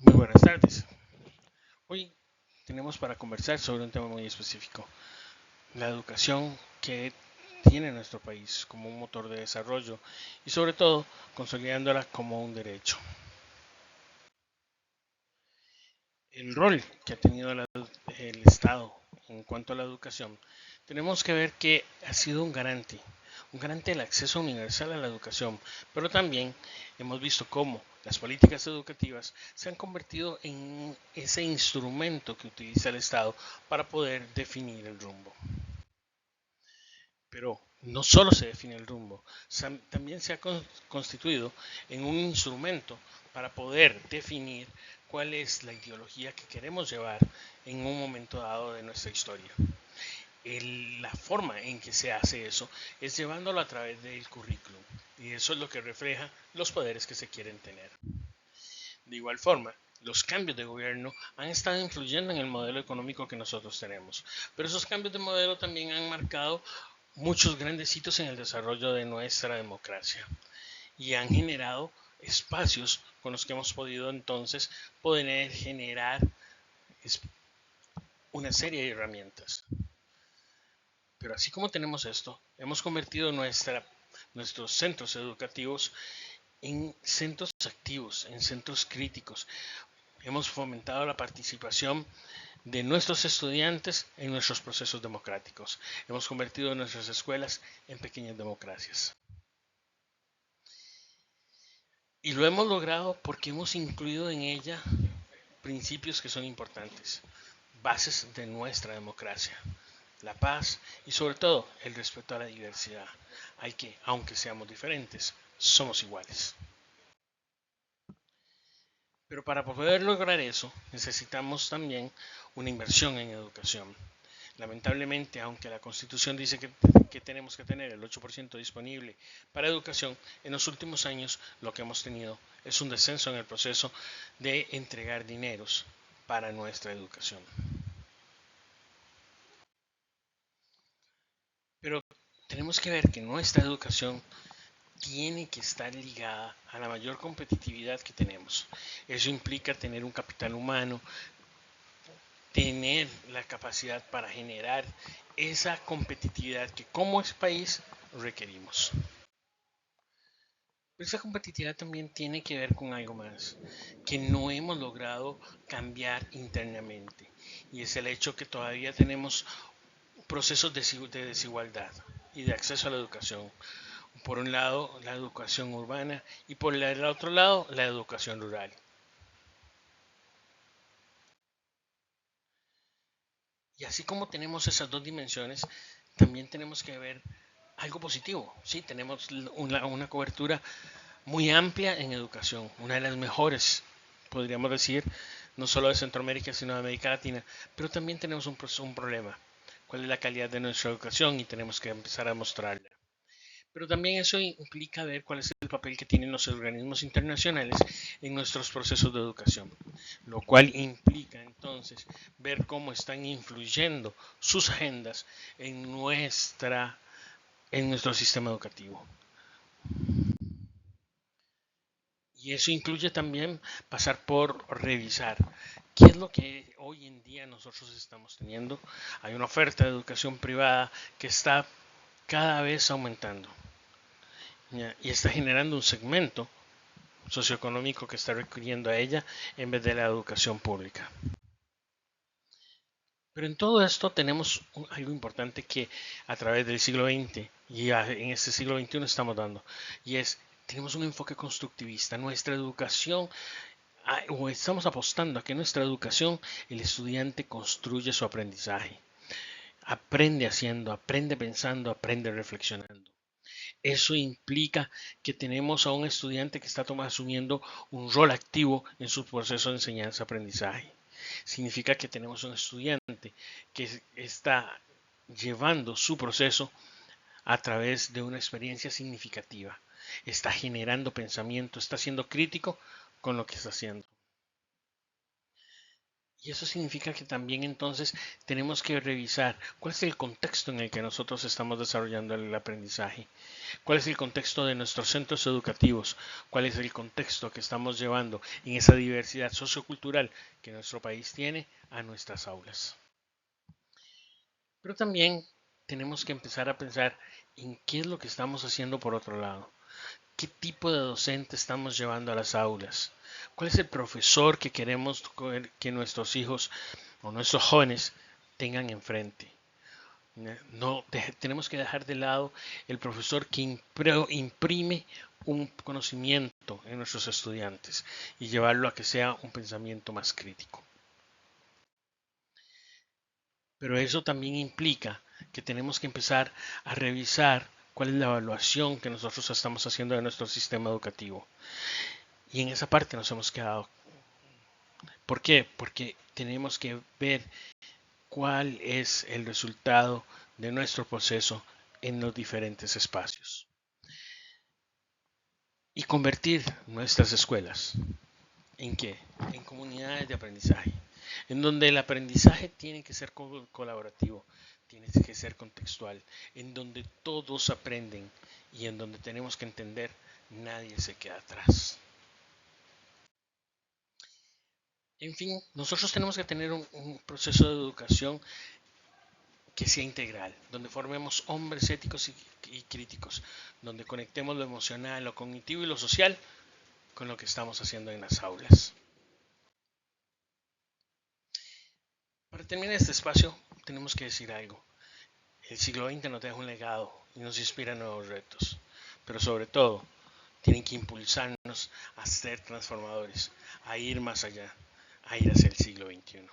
Muy buenas tardes. Hoy tenemos para conversar sobre un tema muy específico, la educación que tiene nuestro país como un motor de desarrollo y sobre todo consolidándola como un derecho. El rol que ha tenido el Estado en cuanto a la educación, tenemos que ver que ha sido un garante del acceso universal a la educación, pero también hemos visto cómo las políticas educativas se han convertido en ese instrumento que utiliza el Estado para poder definir el rumbo. Pero no solo se define el rumbo, también se ha constituido en un instrumento para poder definir cuál es la ideología que queremos llevar en un momento dado de nuestra historia. La forma en que se hace eso es llevándolo a través del currículum y eso es lo que refleja los poderes que se quieren tener. De igual forma, los cambios de gobierno han estado influyendo en el modelo económico que nosotros tenemos, pero esos cambios de modelo también han marcado muchos grandes hitos en el desarrollo de nuestra democracia y han generado espacios con los que hemos podido entonces poder generar una serie de herramientas. Pero así como tenemos esto, hemos convertido nuestros centros educativos en centros activos, en centros críticos. Hemos fomentado la participación de nuestros estudiantes en nuestros procesos democráticos. Hemos convertido nuestras escuelas en pequeñas democracias. Y lo hemos logrado porque hemos incluido en ella principios que son importantes, bases de nuestra democracia, la paz y sobre todo el respeto a la diversidad. Hay que, aunque seamos diferentes, somos iguales. Pero para poder lograr eso necesitamos también una inversión en educación. Lamentablemente, aunque la Constitución dice que tenemos que tener el 8% disponible para educación, en los últimos años lo que hemos tenido es un descenso en el proceso de entregar dineros para nuestra educación. Pero tenemos que ver que nuestra educación tiene que estar ligada a la mayor competitividad que tenemos. Eso implica tener un capital humano, tener la capacidad para generar esa competitividad que como país requerimos. Pero esa competitividad también tiene que ver con algo más que no hemos logrado cambiar internamente y es el hecho que todavía tenemos procesos de desigualdad y de acceso a la educación. Por un lado, la educación urbana y por el otro lado, la educación rural. Y así como tenemos esas dos dimensiones, también tenemos que ver algo positivo. Sí, tenemos una cobertura muy amplia en educación, una de las mejores, podríamos decir, no solo de Centroamérica, sino de América Latina. Pero también tenemos un problema. ¿Cuál es la calidad de nuestra educación? Y tenemos que empezar a mostrarla. Pero también eso implica ver cuál es el papel que tienen los organismos internacionales en nuestros procesos de educación, lo cual implica entonces ver cómo están influyendo sus agendas en nuestro sistema educativo. Y eso incluye también pasar por revisar qué es lo que hoy en día nosotros estamos teniendo. Hay una oferta de educación privada que está cada vez aumentando, ¿ya? Y está generando un segmento socioeconómico que está recurriendo a ella en vez de la educación pública. Pero en todo esto tenemos algo importante que a través del siglo XX y en este siglo XXI estamos dando, y es, tenemos un enfoque constructivista. Nuestra educación, o estamos apostando a que nuestra educación, el estudiante construye su aprendizaje. Aprende haciendo, aprende pensando, aprende reflexionando. Eso implica que tenemos a un estudiante que está asumiendo un rol activo en su proceso de enseñanza-aprendizaje. Significa que tenemos un estudiante que está llevando su proceso a través de una experiencia significativa. Está generando pensamiento, está siendo crítico con lo que está haciendo. Y eso significa que también entonces tenemos que revisar cuál es el contexto en el que nosotros estamos desarrollando el aprendizaje, cuál es el contexto de nuestros centros educativos, cuál es el contexto que estamos llevando en esa diversidad sociocultural que nuestro país tiene a nuestras aulas. Pero también tenemos que empezar a pensar en qué es lo que estamos haciendo por otro lado. ¿Qué tipo de docente estamos llevando a las aulas? ¿Cuál es el profesor que queremos que nuestros hijos o nuestros jóvenes tengan enfrente? No, tenemos que dejar de lado el profesor que imprime un conocimiento en nuestros estudiantes y llevarlo a que sea un pensamiento más crítico. Pero eso también implica que tenemos que empezar a revisar cuál es la evaluación que nosotros estamos haciendo de nuestro sistema educativo. Y en esa parte nos hemos quedado. ¿Por qué? Porque tenemos que ver cuál es el resultado de nuestro proceso en los diferentes espacios. Y convertir nuestras escuelas ¿en qué? En comunidades de aprendizaje, en donde el aprendizaje tiene que ser colaborativo, tiene que ser contextual, en donde todos aprenden y en donde tenemos que entender nadie se queda atrás. En fin, nosotros tenemos que tener un proceso de educación que sea integral, donde formemos hombres éticos y críticos, donde conectemos lo emocional, lo cognitivo y lo social con lo que estamos haciendo en las aulas. Para terminar este espacio, tenemos que decir algo. El siglo XX nos deja un legado y nos inspira nuevos retos, pero sobre todo, tienen que impulsarnos a ser transformadores, a ir más allá, a ir hacia el siglo XXI.